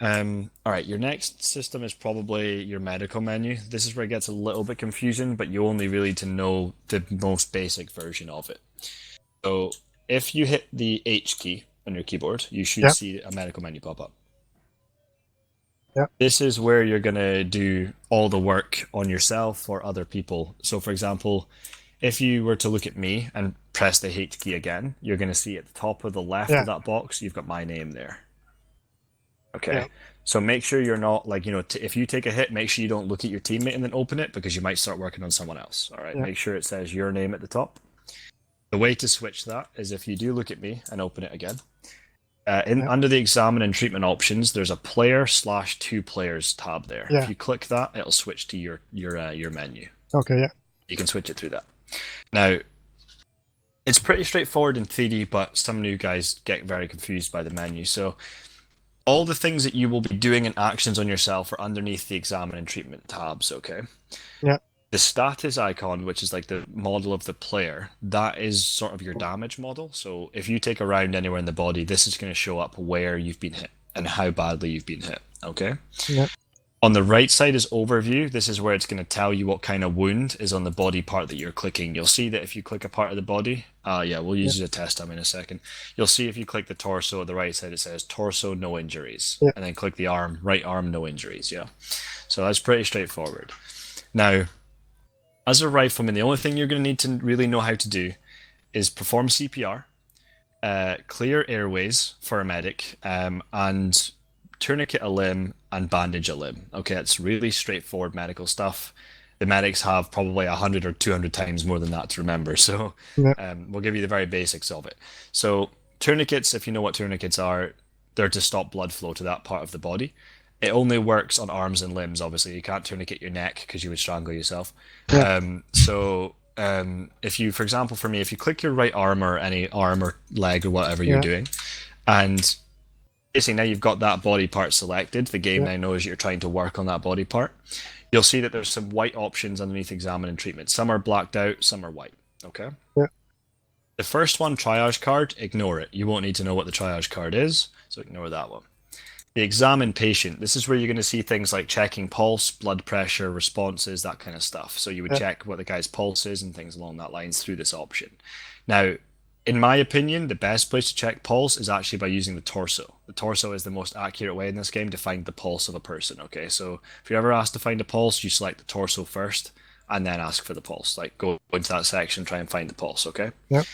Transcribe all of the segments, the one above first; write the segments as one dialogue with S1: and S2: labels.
S1: All right, your next system is probably your medical menu. This is where it gets a little bit confusing, but you only really need to know the most basic version of it. So if you hit the H key on your keyboard, you should
S2: Yeah,
S1: see a medical menu pop up.
S2: yeah,
S1: This is where you're going to do all the work on yourself or other people. So, for example, if you were to look at me and press the H key again, you're going to see at the top of the left
S2: yeah,
S1: of that box, you've got my name there.
S2: yeah,
S1: Okay. So make sure you're not like, if you take a hit, make sure you don't look at your teammate and then open it because you might start working on someone else. All right.
S2: yeah,
S1: Make sure it says your name at the top. The way to switch that is if you do look at me and open it again. In
S2: yeah,
S1: under the examine and treatment options, there's a player/two players tab there. If
S2: yeah.
S1: you click that, it'll switch to your menu.
S2: Okay, yeah,
S1: You can switch it through that. Now, it's pretty straightforward in 3D, but some new guys get very confused by the menu. So all the things that you will be doing and actions on yourself are underneath the examine and treatment tabs, okay?
S2: yeah,
S1: The status icon, which is like the model of the player, that is sort of your damage model. So if you take a round anywhere in the body, this is going to show up where you've been hit and how badly you've been hit, okay?
S2: yeah,
S1: On the right side is overview. This is where it's going to tell you what kind of wound is on the body part that you're clicking. You'll see that if you click a part of the body, yeah, we'll
S2: yeah,
S1: use a test time in a second. You'll see if you click the torso at the right side, it says torso, no injuries.
S2: yeah,
S1: And then click the arm, right arm, no injuries. Yeah. So that's pretty straightforward. Now, as a rifleman, the only thing you're going to need to really know how to do is perform CPR, clear airways for a medic, and tourniquet a limb and bandage a limb. Okay, it's really straightforward medical stuff. The medics have probably 100 or 200 times more than that to remember, so
S2: yeah,
S1: we'll give you the very basics of it. So, tourniquets, if you know what tourniquets are, they're to stop blood flow to that part of the body. It only works on arms and limbs, obviously. You can't tourniquet your neck because you would strangle yourself.
S2: yeah,
S1: If you, for example, for me, if you click your right arm or any arm or leg or whatever you're
S2: yeah,
S1: doing, and basically now you've got that body part selected, the game
S2: yeah,
S1: now knows you're trying to work on that body part. You'll see that there's some white options underneath examine and treatment. Some are blacked out, some are white. Okay.
S2: yeah,
S1: The first one, triage card, ignore it. You won't need to know what the triage card is, so ignore that one. The examine patient, this is where you're going to see things like checking pulse, blood pressure, responses, that kind of stuff. So you would
S2: yeah,
S1: check what the guy's pulse is and things along that lines through this option. Now, in my opinion, the best place to check pulse is actually by using the torso. The torso is the most accurate way in this game to find the pulse of a person, okay? So if you're ever asked to find a pulse, you select the torso first and then ask for the pulse. Like go into that section, try and find the pulse, okay?
S2: yeah,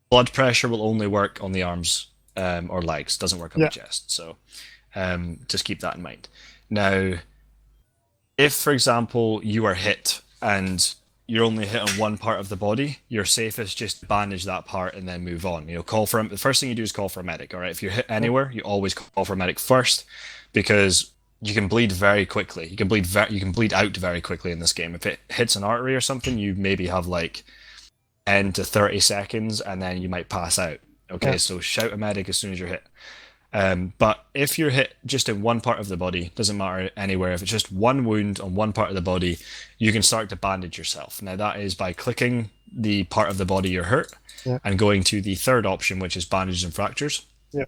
S1: Blood pressure will only work on the arms or legs, doesn't work on the
S2: yeah,
S1: chest. So just keep that in mind. Now, if, for example, you are hit and you're only hit on one part of the body, you're safest just to bandage that part and then move on. Call for the first thing you do is call for a medic. All right, if you're hit
S2: yeah,
S1: anywhere, you always call for a medic first because you can bleed very quickly. You can bleed out very quickly in this game. If it hits an artery or something, you maybe have like 10 to 30 seconds and then you might pass out. Okay,
S2: yeah,
S1: so shout a medic as soon as you're hit. But if you're hit just in one part of the body, doesn't matter anywhere, if it's just one wound on one part of the body, you can start to bandage yourself. Now, that is by clicking the part of the body you're hurt
S2: yeah,
S1: and going to the third option, which is bandages and fractures.
S2: yeah,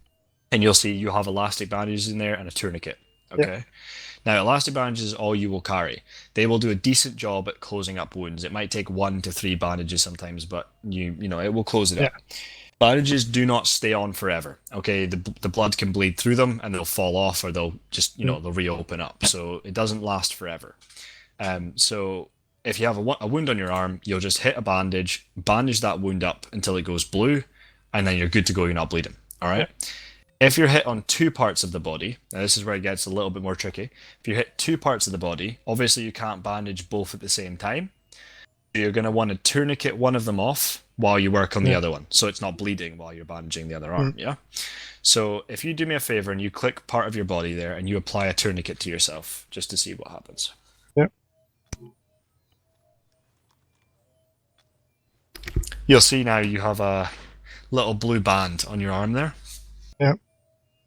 S1: And you'll see you have elastic bandages in there and a tourniquet.
S2: yeah,
S1: Okay. Now, elastic bandages is all you will carry. They will do a decent job at closing up wounds. It might take 1 to 3 bandages sometimes, but it will close it
S2: yeah,
S1: up. Bandages do not stay on forever. Okay, the blood can bleed through them and they'll fall off or they'll just
S2: mm,
S1: they'll reopen up. So it doesn't last forever. So if you have a wound on your arm, you'll just hit a bandage that wound up until it goes blue, and then you're good to go. You're not bleeding. All
S2: yeah,
S1: right. If you're hit on two parts of the body, now this is where it gets a little bit more tricky. If you hit two parts of the body, obviously you can't bandage both at the same time. You're going to want to tourniquet one of them off while you work on the
S2: yeah,
S1: other one, so it's not bleeding while you're bandaging the other
S2: mm,
S1: arm. Yeah. So if you do me a favor and you click part of your body there and you apply a tourniquet to yourself, just to see what happens.
S2: yeah,
S1: You'll see now you have a little blue band on your arm there.
S2: yeah,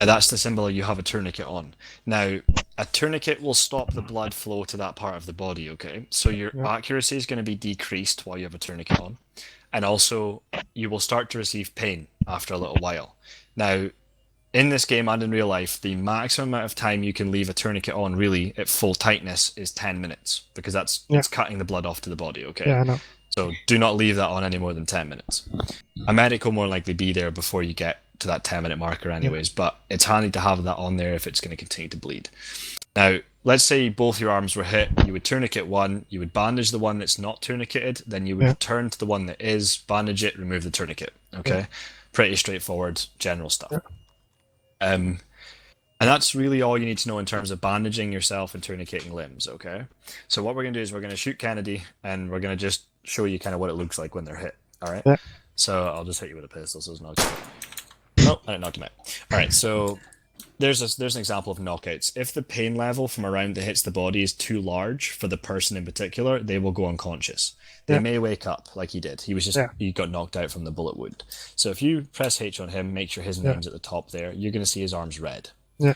S1: And that's the symbol you have a tourniquet on. Now, a tourniquet will stop the blood flow to that part of the body, okay? So your
S2: yeah,
S1: accuracy is going to be decreased while you have a tourniquet on. And also, you will start to receive pain after a little while. Now, in this game and in real life, the maximum amount of time you can leave a tourniquet on, really, at full tightness, is 10 minutes, because it's cutting the blood off to the body, okay?
S2: Yeah, I know.
S1: So do not leave that on any more than 10 minutes. A medic will more likely be there before you get to that 10-minute marker anyways, but it's handy to have that on there if it's going to continue to bleed. Now, let's say both your arms were hit, you would tourniquet one, you would bandage the one that's not tourniqueted, then you would return to the one that is, bandage it, remove the tourniquet, okay?
S2: Yeah.
S1: Pretty straightforward, general stuff.
S2: Yeah.
S1: And that's really all you need to know in terms of bandaging yourself and tourniqueting limbs, okay? So what we're going to do is we're going to shoot Kennedy, and we're going to just show you kind of what it looks like when they're hit, all right?
S2: Yeah.
S1: So I'll just hit you with a pistol, so it's not... Oh, I didn't knock him out. All right, so there's an example of knockouts. If the pain level from a round that hits the body is too large for the person in particular, they will go unconscious. They may wake up like he did. He got knocked out from the bullet wound. So if you press H on him, make sure his name's at the top there, you're going to see his arms red.
S2: Yeah.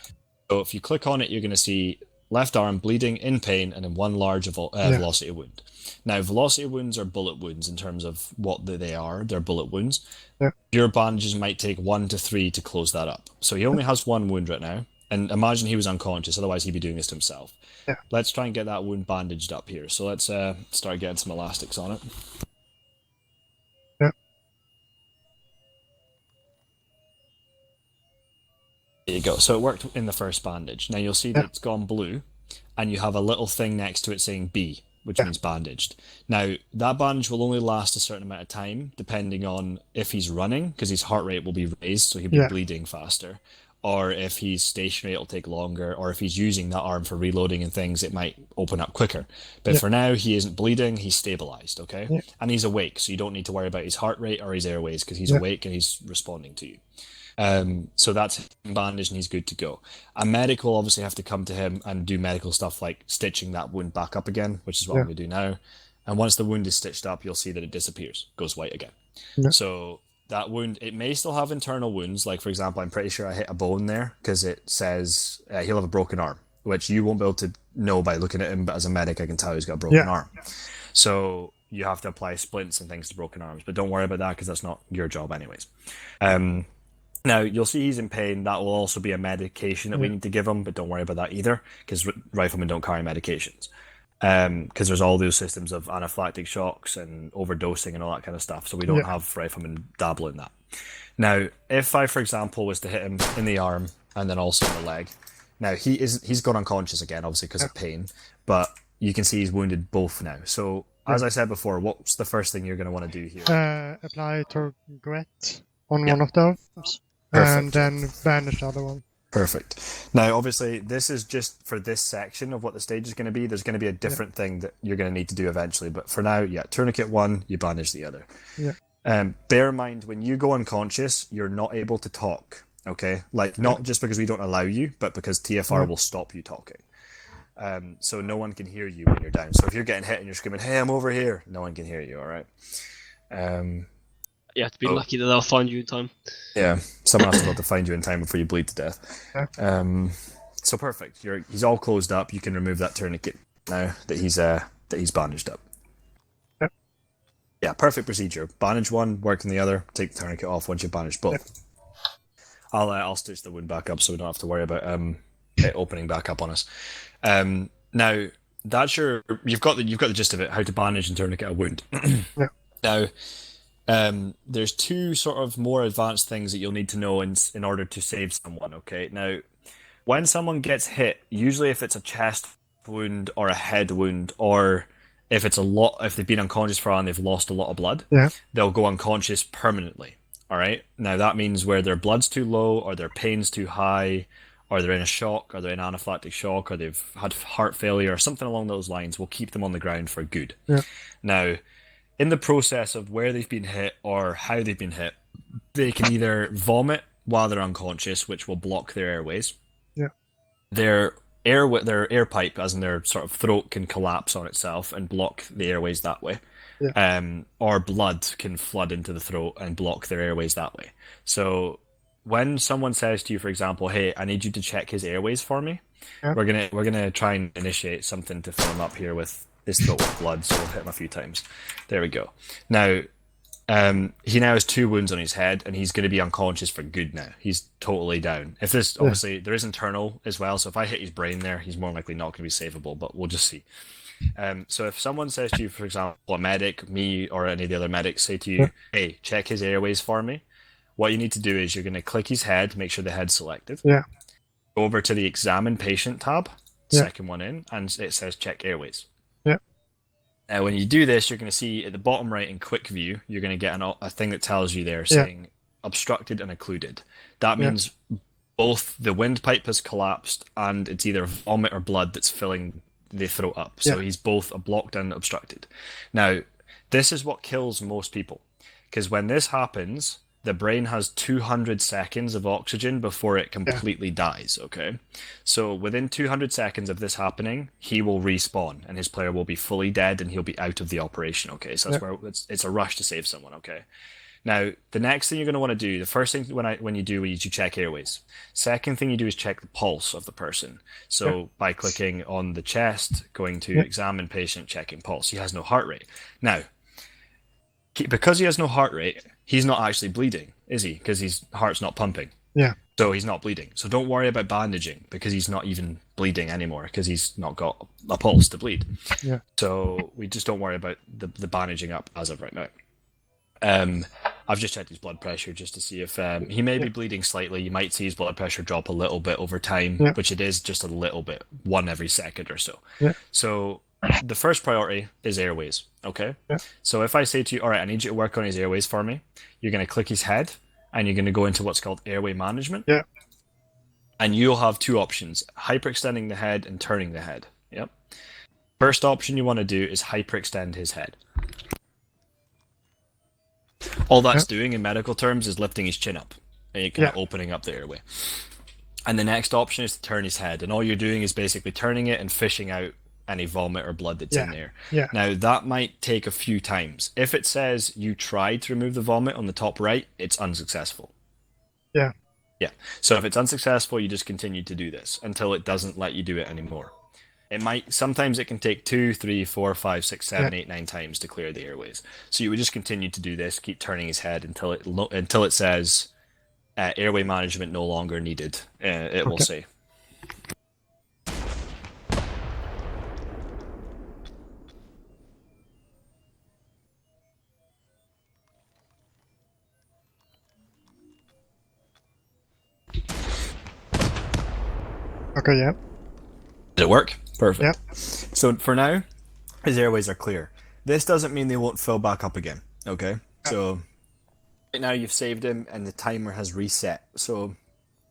S1: So if you click on it, you're going to see left arm bleeding, in pain, and in one large velocity wound. Now, velocity wounds are bullet wounds in terms of what they are. They're bullet wounds.
S2: Yeah.
S1: Your bandages might take 1 to 3 to close that up. So he only has one wound right now. And imagine he was unconscious, otherwise he'd be doing this to himself.
S2: Yeah.
S1: Let's try and get that wound bandaged up here. So let's start getting some elastics on it.
S2: Yeah.
S1: There you go. So it worked in the first bandage. Now you'll see that it's gone blue, and you have a little thing next to it saying B, which means bandaged. Now, that bandage will only last a certain amount of time, depending on if he's running, because his heart rate will be raised, so he'll be bleeding faster. Or if he's stationary, it'll take longer. Or if he's using that arm for reloading and things, it might open up quicker. But for now, he isn't bleeding, he's stabilized, okay?
S2: Yeah.
S1: And he's awake, so you don't need to worry about his heart rate or his airways, because he's awake and he's responding to you. So that's him bandaged and he's good to go. A medic will obviously have to come to him and do medical stuff like stitching that wound back up again, which is what I'm going to do now. And once the wound is stitched up, you'll see that it disappears, goes white again.
S2: Yeah.
S1: So that wound, it may still have internal wounds. Like, for example, I'm pretty sure I hit a bone there because it says he'll have a broken arm, which you won't be able to know by looking at him, but as a medic, I can tell he's got a broken arm. So you have to apply splints and things to broken arms, but don't worry about that because that's not your job anyways. Now, you'll see he's in pain. That will also be a medication that we need to give him, but don't worry about that either, because riflemen don't carry medications. Because there's all those systems of anaphylactic shocks and overdosing and all that kind of stuff, so we don't have riflemen dabble in that. Now, if I, for example, was to hit him in the arm and then also in the leg, now he's gone unconscious again, obviously because of pain, but you can see he's wounded both now. So, as I said before, what's the first thing you're going to want to do here?
S2: Apply Tourniquet on one of those.
S1: Perfect.
S2: And then bandage the other one.
S1: Perfect. Now, obviously, this is just for this section of what the stage is going to be. There's going to be a different thing that you're going to need to do eventually. But for now, tourniquet one, you bandage the other.
S2: Yeah.
S1: Bear in mind, when you go unconscious, you're not able to talk, okay? Like, not just because we don't allow you, but because TFR will stop you talking. So no one can hear you when you're down. So if you're getting hit and you're screaming, hey, I'm over here, no one can hear you, all right?
S3: You have to be lucky that they'll find you in time.
S1: Yeah, someone has to be able to find you in time before you bleed to death. So perfect. He's all closed up. You can remove that tourniquet now that he's bandaged up. Yeah, perfect procedure. Bandage one, work on the other. Take the tourniquet off once you've bandaged both. I'll stitch the wound back up so we don't have to worry about it opening back up on us. Now that's you've got the gist of it. How to bandage and tourniquet a wound. Now. There's two sort of more advanced things that you'll need to know in order to save someone, okay? Now, when someone gets hit, usually if it's a chest wound or a head wound, or if they've been unconscious for a while and they've lost a lot of blood, they'll go unconscious permanently, all right? Now, that means where their blood's too low, or their pain's too high, or they're in a shock, or they're in anaphylactic shock, or they've had heart failure, or something along those lines, will keep them on the ground for good. Now, in the process of where they've been hit or how they've been hit, they can either vomit while they're unconscious, which will block their airways. Their air pipe, as in their sort of throat, can collapse on itself and block the airways that way. Or blood can flood into the throat and block their airways that way. So when someone says to you, for example, hey, I need you to check his airways for me, we're gonna try and initiate something to fill him up here with his throat with blood, so we'll hit him a few times. There we go. Now, He now has 2 wounds on his head, and he's going to be unconscious for good now. He's totally down. If this, obviously, there is internal as well, so if I hit his brain there, he's more likely not going to be savable, but we'll just see. So if someone says to you, for example, a medic, me, or any of the other medics say to you, hey, check his airways for me, what you need to do is you're going to click his head, make sure the head's selected.
S2: Yeah.
S1: Go over to the Examine Patient tab,
S2: Yeah.
S1: second one in, and it says check airways.
S2: Yeah.
S1: When you do this, you're going to see at the bottom right in quick view, you're going to get a thing that tells you there saying obstructed and occluded. That means both the windpipe has collapsed and it's either vomit or blood that's filling the throat up. So he's both blocked and obstructed. Now, this is what kills most people, because when this happens, the brain has 200 seconds of oxygen before it completely dies, okay? So within 200 seconds of this happening, he will respawn, and his player will be fully dead, and he'll be out of the operation, okay? So that's where it's a rush to save someone, okay? Now, the next thing you're going to want to do, the first thing when you do is you check airways. Second thing you do is check the pulse of the person. So by clicking on the chest, going to Examine Patient, checking pulse. He has no heart rate. Now, because he has no heart rate, he's not actually bleeding, is he? Because his heart's not pumping.
S2: Yeah.
S1: So he's not bleeding. So don't worry about bandaging, because he's not even bleeding anymore, because he's not got a pulse to bleed.
S2: Yeah.
S1: So we just don't worry about the bandaging up as of right now. I've just checked his blood pressure just to see if he may be bleeding slightly. You might see his blood pressure drop a little bit over time, which it is just a little bit, 1 every second or so.
S2: Yeah.
S1: So the first priority is airways, okay?
S2: Yeah.
S1: So if I say to you, all right, I need you to work on his airways for me, you're going to click his head, and you're going to go into what's called airway management.
S2: Yeah.
S1: And you'll have 2 options, hyperextending the head and turning the head. Yep. First option you want to do is hyperextend his head. All that's doing in medical terms is lifting his chin up and kind of opening up the airway. And the next option is to turn his head, and all you're doing is basically turning it and fishing out any vomit or blood that's in there.
S2: Yeah.
S1: Now, that might take a few times. If it says you tried to remove the vomit on the top right, it's unsuccessful.
S2: Yeah.
S1: Yeah. So if it's unsuccessful, you just continue to do this until it doesn't let you do it anymore. Sometimes it can take 2, 3, 4, 5, 6, 7, 8, 9 times to clear the airways. So you would just continue to do this, keep turning his head until it says airway management no longer needed. It will say.
S2: Okay, yeah.
S1: Did it work? Perfect.
S2: Yeah.
S1: So for now, his airways are clear. This doesn't mean they won't fill back up again, okay? So right now you've saved him and the timer has reset. So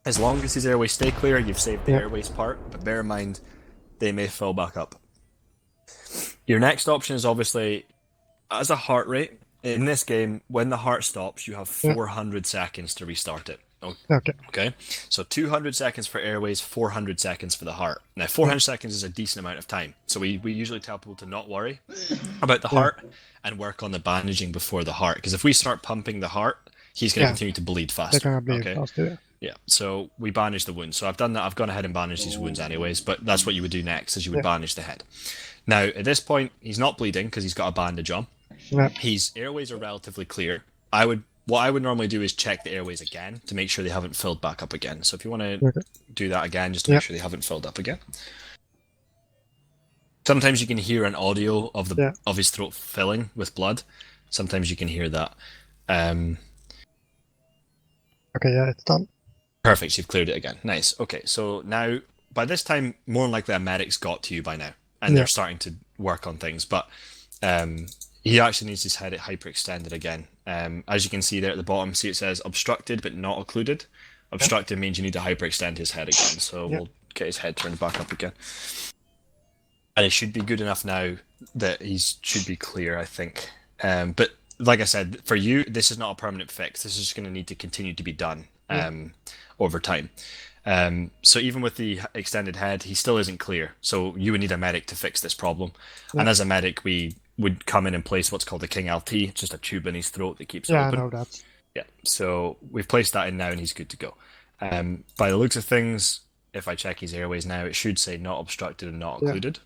S1: as long as his airways stay clear, you've saved the airways part, but bear in mind, they may fill back up. Your next option is obviously, as a heart rate, in this game, when the heart stops, you have 400 seconds to restart it. Okay. So 200 seconds for airways, 400 seconds for the heart. Now, 400 seconds is a decent amount of time. So we usually tell people to not worry about the heart and work on the bandaging before the heart. Because if we start pumping the heart, he's going to continue to bleed faster.
S2: They're going to bleed faster,
S1: yeah. So we bandage the wounds. So I've done that. I've gone ahead and bandaged these wounds anyways, but that's what you would do next, is you would bandage the head. Now, at this point, he's not bleeding because he's got a bandage on.
S2: Yeah.
S1: His airways are relatively clear. What I would normally do is check the airways again to make sure they haven't filled back up again. So if you want to do that again, just to make sure they haven't filled up again. Sometimes you can hear an audio of of his throat filling with blood. Sometimes you can hear that.
S2: Okay, yeah, it's done.
S1: Perfect, you've cleared it again. Nice. Okay, so now, by this time, more than likely a medic's got to you by now, and they're starting to work on things, but he actually needs his head hyperextended again. As you can see there at the bottom, see it says obstructed but not occluded. Obstructed means you need to hyperextend his head again, so we'll get his head turned back up again. And it should be good enough now that he should be clear, I think. But like I said, for you, this is not a permanent fix. This is just going to need to continue to be done over time. So even with the extended head, he still isn't clear. So you would need a medic to fix this problem. And as a medic, we would come in and place what's called the King LT. It's just a tube in his throat that keeps it open.
S2: I know that.
S1: Yeah, so we've placed that in now and he's good to go. By the looks of things, if I check his airways now, it should say not obstructed and not occluded.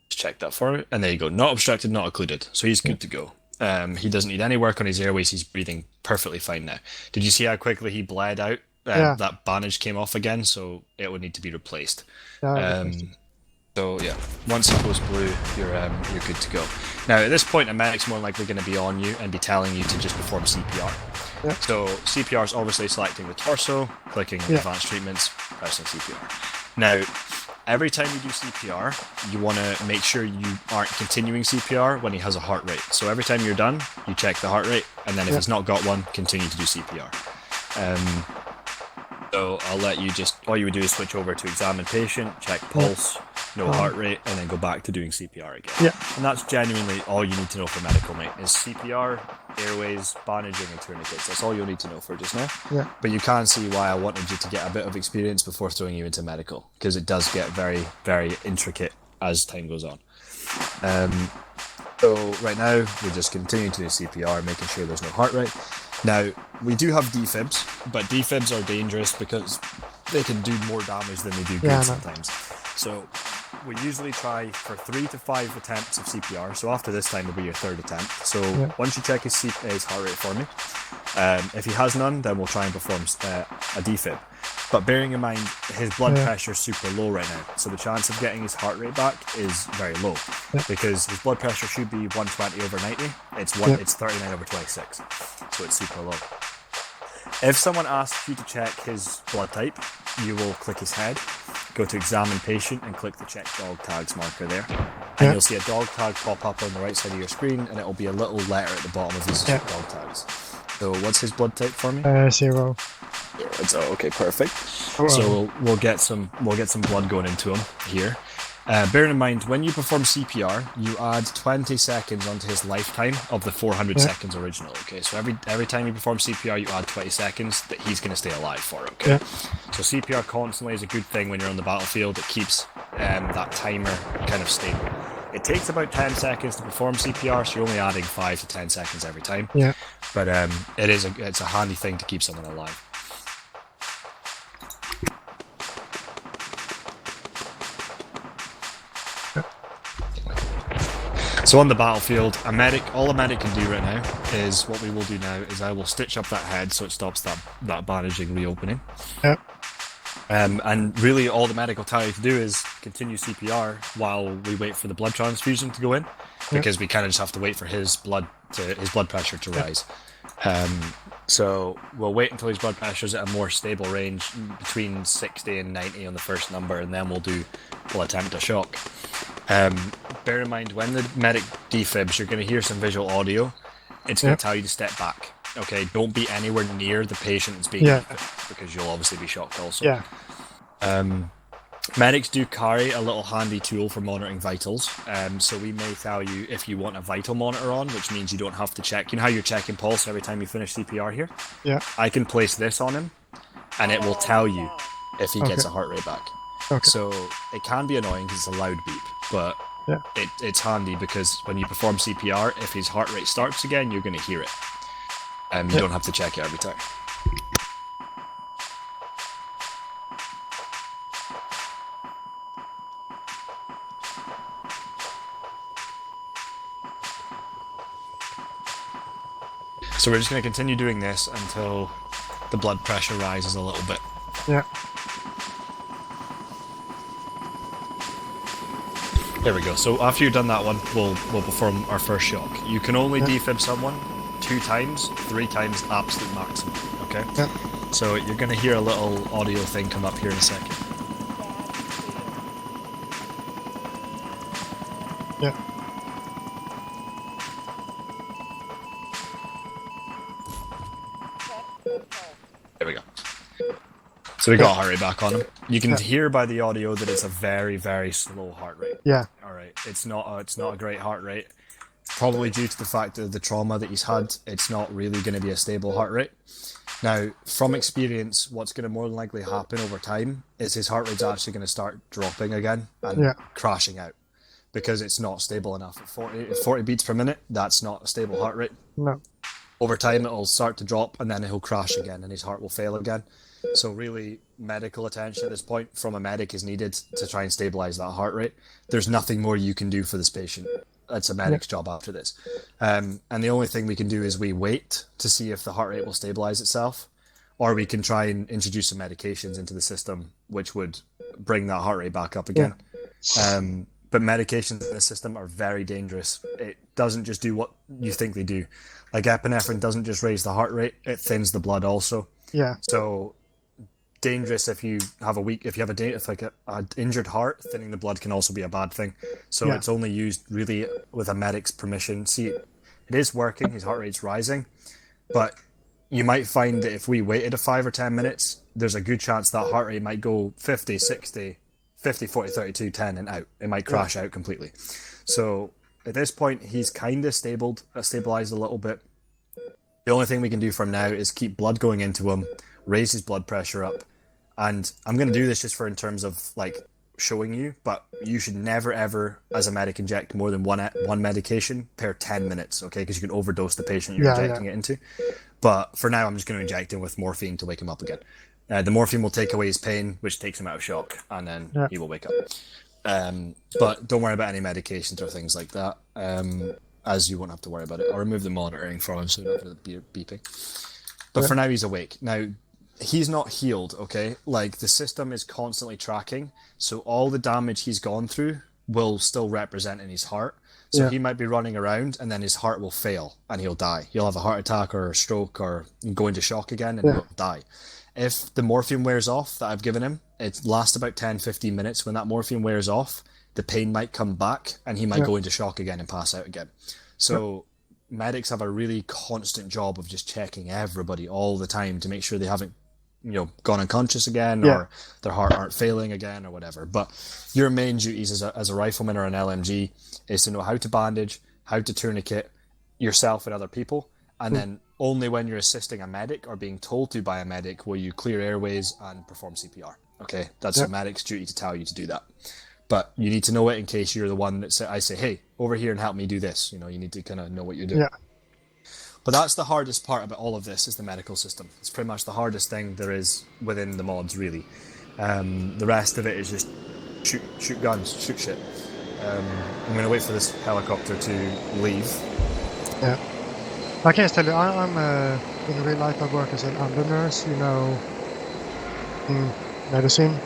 S1: Just check that for it. And there you go, not obstructed, not occluded. So he's good to go. He doesn't need any work on his airways. He's breathing perfectly fine now. Did you see how quickly he bled out?
S2: Yeah.
S1: That bandage came off again, so it would need to be replaced.
S2: Yeah.
S1: So yeah, once it goes blue, you're good to go. Now at this point, a medic's more likely going to be on you and be telling you to just perform CPR.
S2: Yeah.
S1: So CPR is obviously selecting the torso, clicking advanced treatments, pressing CPR. Now, every time you do CPR, you want to make sure you aren't continuing CPR when he has a heart rate. So every time you're done, you check the heart rate, and then if he's not got one, continue to do CPR. So I'll let you all you would do is switch over to examine patient, check pulse, no heart rate, and then go back to doing CPR again.
S2: Yeah.
S1: And that's genuinely all you need to know for medical, mate, is CPR, airways, bandaging, and tourniquets. That's all you'll need to know for just now.
S2: Yeah.
S1: But you can see why I wanted you to get a bit of experience before throwing you into medical, because it does get very, very intricate as time goes on. So right now, we just continue to do CPR, making sure there's no heart rate. Now, we do have defibs, but defibs are dangerous because they can do more damage than they do good sometimes. So we usually try for 3 to 5 attempts of CPR. So after this time will be your third attempt. So once you check his heart rate for me, if he has none, then we'll try and perform a defib. But bearing in mind, his blood pressure is super low right now. So the chance of getting his heart rate back is very low because his blood pressure should be 120 over 90. It's 39 over 26. So it's super low. If someone asks you to check his blood type, you will click his head, go to examine patient, and click the check dog tags marker there. And you'll see a dog tag pop up on the right side of your screen, and it'll be a little letter at the bottom of these dog tags. So what's his blood type for me?
S2: 0.
S1: So okay, perfect.
S2: Oh,
S1: so we'll get some blood going into him here. Bearing in mind, when you perform CPR, you add 20 seconds onto his lifetime of the 400 seconds original. Okay, so every time you perform CPR, you add 20 seconds that he's going to stay alive for. Okay, so CPR constantly is a good thing when you're on the battlefield. It keeps that timer kind of stable. It takes about 10 seconds to perform CPR, so you're only adding 5 to 10 seconds every time.
S2: Yeah.
S1: But it's a handy thing to keep someone alive. So on the battlefield, all a medic can do right now is what we will do now is I will stitch up that head so it stops that bandaging reopening.
S2: Yep.
S1: And really all the medic will tell you to do is continue CPR while we wait for the blood transfusion to go in, because we kind of just have to wait for his blood pressure to rise. So we'll wait until his blood pressure is at a more stable range between 60 and 90 on the first number, and then we'll attempt a shock. Bear in mind, when the medic defibs, you're going to hear some visual audio. It's going to tell you to step back. Okay, don't be anywhere near the patient that's being defibbed, because you'll obviously be shocked also. Medics do carry a little handy tool for monitoring vitals. So we may tell you if you want a vital monitor on, which means you don't have to check. You know how you're checking pulse every time you finish CPR here?
S2: Yeah.
S1: I can place this on him, and it will tell you if he gets a heart rate back.
S2: Okay.
S1: So it can be annoying because it's a loud beep, but it's handy because when you perform CPR, if his heart rate starts again, you're going to hear it. You don't have to check it every time. So we're just going to continue doing this until the blood pressure rises a little bit.
S2: Yeah.
S1: There we go. So after you've done that one, we'll perform our first shock. You can only defib someone 2 times, 3 times absolute maximum. Okay?
S2: Yeah.
S1: So you're going to hear a little audio thing come up here in a second.
S2: Yeah.
S1: There we go. So we got a heart rate back on him. You can hear by the audio that it's a very, very slow heart rate.
S2: Yeah.
S1: All right. It's not a great heart rate. Probably due to the fact of the trauma that he's had. It's not really going to be a stable heart rate. Now, from experience, what's going to more than likely happen over time is his heart rate's actually going to start dropping again and crashing out, because it's not stable enough. At 40 beats per minute, that's not a stable heart rate.
S2: No.
S1: Over time, it'll start to drop, and then he'll crash again, and his heart will fail again. So really, medical attention at this point from a medic is needed to try and stabilize that heart rate. There's nothing more you can do for this patient. that's a medic's job after this. And the only thing we can do is we wait to see if the heart rate will stabilize itself, or we can try and introduce some medications into the system, which would bring that heart rate back up again. But medications in the system are very dangerous. It doesn't just do what you think they do. Like epinephrine doesn't just raise the heart rate; it thins the blood also.
S2: Yeah.
S1: So dangerous if you have an injured heart, thinning the blood can also be a bad thing. So it's only used really with a medic's permission. See, it is working. His heart rate's rising, but you might find that if we waited 5 or 10 minutes, there's a good chance that heart rate might go 50, 60, 50, 40, 32, 10 and out. It might crash out completely. So at this point, he's kind of stabilized a little bit. The only thing we can do from now is keep blood going into him, raise his blood pressure up. And I'm going to do this just for in terms of like showing you, but you should never ever, as a medic, inject more than one medication per 10 minutes, okay? Because you can overdose the patient you're injecting it into. But for now, I'm just going to inject him with morphine to wake him up again. The morphine will take away his pain, which takes him out of shock, and then he will wake up. But don't worry about any medications or things like that, as you won't have to worry about it. I'll remove the monitoring from him so you don't have the beeping. But for now, he's awake. Now, he's not healed, okay? Like, the system is constantly tracking, so all the damage he's gone through will still represent in his heart. So he might be running around, and then his heart will fail, and he'll die. He'll have a heart attack or a stroke or go into shock again, and he'll die. If the morphine wears off that I've given him, it lasts about 10, 15 minutes. When that morphine wears off, the pain might come back, and he might go into shock again and pass out again. So medics have a really constant job of just checking everybody all the time to make sure they haven't gone unconscious again or their heart aren't failing again or whatever. But your main duties as a rifleman or an LMG is to know how to bandage, how to tourniquet yourself and other people, and then only when you're assisting a medic or being told to by a medic will you clear airways and perform CPR. Okay, that's a medic's duty to tell you to do that. But you need to know it in case you're the one that I say, hey, over here and help me do this. You need to kind of know what you're doing. But that's the hardest part about all of this, is the medical system. It's pretty much the hardest thing there is within the mods, really. The rest of it is just shoot guns, shoot shit. I'm going to wait for this helicopter to leave.
S2: Yeah. I can tell you, I'm in real life I work as an under nurse, in medicine.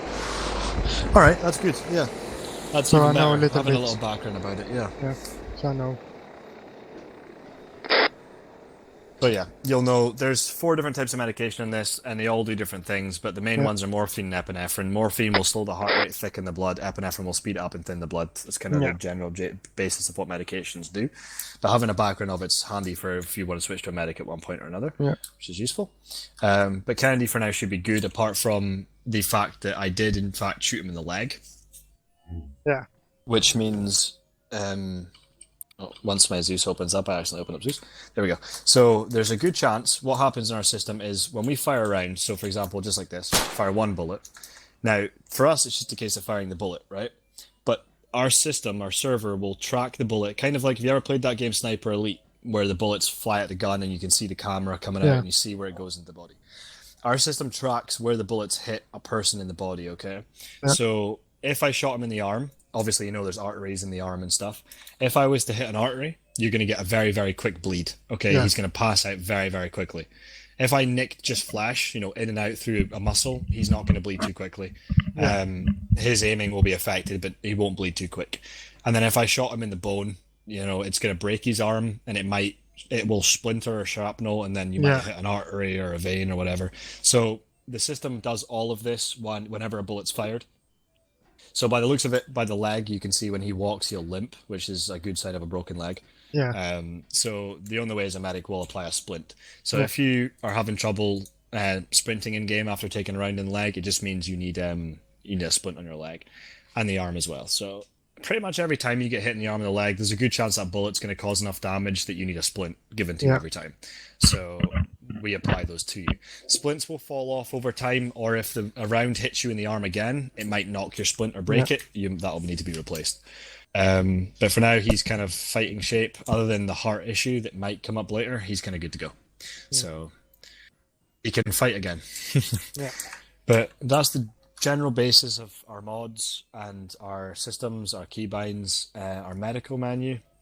S1: All right, that's good. Yeah, that's
S2: so
S1: even
S2: I know
S1: better. Having a little background about it. Yeah.
S2: Yeah. So I know.
S1: But yeah, you'll know there's 4 different types of medication in this, and they all do different things, but the main ones are morphine and epinephrine. Morphine will slow the heart rate, thicken the blood. Epinephrine will speed it up and thin the blood. That's kind of the general basis of what medications do. But having a background of it's handy for if you want to switch to a medic at one point or another, which is useful. But Kennedy for now should be good, apart from the fact that I did, in fact, shoot him in the leg.
S2: Yeah.
S1: Which means... once my Zeus opens up, I actually open up Zeus. There we go. So there's a good chance what happens in our system is when we fire a round, so for example, just like this, fire 1 bullet. Now, for us, it's just a case of firing the bullet, right? But our system, our server, will track the bullet, kind of like if you ever played that game Sniper Elite, where the bullets fly at the gun and you can see the camera coming out and you see where it goes into the body. Our system tracks where the bullets hit a person in the body, okay? Yeah. So if I shot him in the arm, obviously, there's arteries in the arm and stuff. If I was to hit an artery, you're going to get a very, very quick bleed. Okay, he's going to pass out very, very quickly. If I nicked just flesh, in and out through a muscle, he's not going to bleed too quickly. His aiming will be affected, but he won't bleed too quick. And then if I shot him in the bone, it's going to break his arm, and it will splinter or shrapnel, and then you might hit an artery or a vein or whatever. So the system does all of this whenever a bullet's fired. So by the looks of it, by the leg, you can see when he walks, he'll limp, which is a good sign of a broken leg. Yeah. So the only way is a medic will apply a splint. So if you are having trouble sprinting in game after taking a round in the leg, it just means you need a splint on your leg and the arm as well. So pretty much every time you get hit in the arm or the leg, there's a good chance that bullet's going to cause enough damage that you need a splint given to you every time. So we apply those to you. Splints will fall off over time, or if a round hits you in the arm again, it might knock your splint or break it. That'll need to be replaced. But for now, he's kind of fighting shape. Other than the heart issue that might come up later, he's kind of good to go. So he can fight again. But that's the general basis of our mods and our systems, our keybinds, our medical menu.